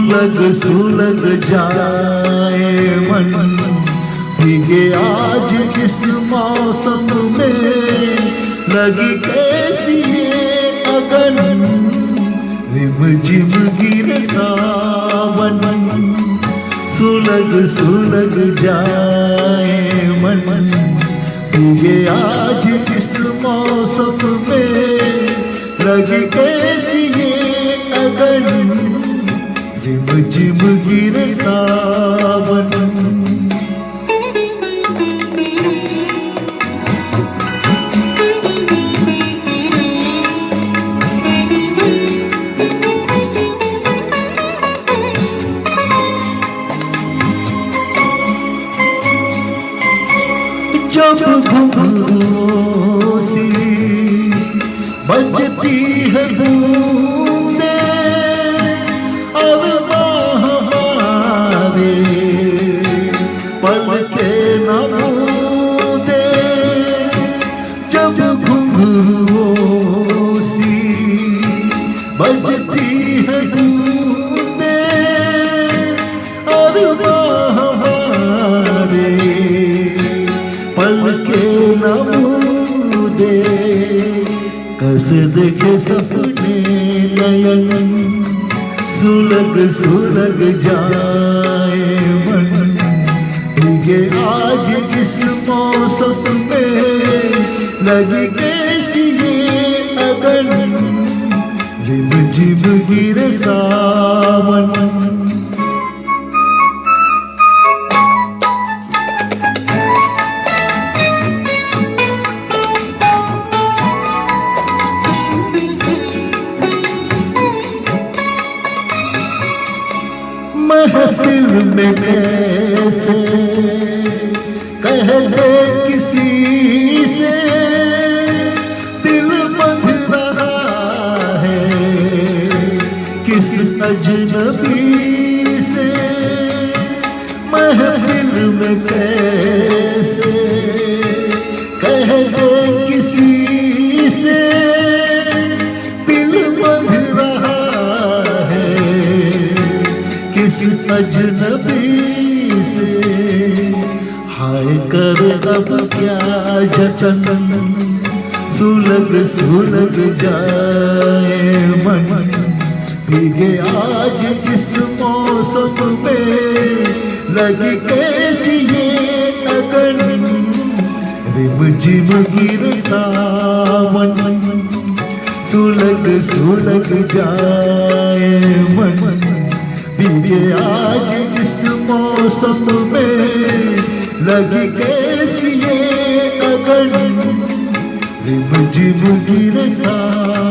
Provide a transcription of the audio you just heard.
सुलग जाए मन, भीगे आज इस मौसम में, लगी कैसी ये अगन, रिम झिम गिरे सावन, सुलग जाए मन, भीगे आज इस मौसम में, लगी कैसी ये अगन, रिम झिम गिरे सावन। जब घुंघरू सी बजती है बूंदे, और बहारे पलके न मूंदे, जब घुंघरू सी बजती है बूंदे, और बहारे पलके न मूंदे, कैसे देखे सपने नयन, सुलग जाए मन, भीगे आज इस मौसम में, लगी कैसी ये अगन, रिम झिम गिरे सावन। महफिल में कैसे कह दे किसी से, दिल बंध रहा है किस अजनबी से, महफिल में कैसे कह दे किसी से, दिल बंध रहा किस अजनबी से, हाय कर अब क्या जतन, सुलग जाए मन, भीगे आज इस मौसम में, लगी कैसी ये अगन, रिम झिम गिरे सावन, सुलग जाए मन, भीगे आज इस मौसम में, लगी कैसी ये अगन, रिम झिम गिरे सावन।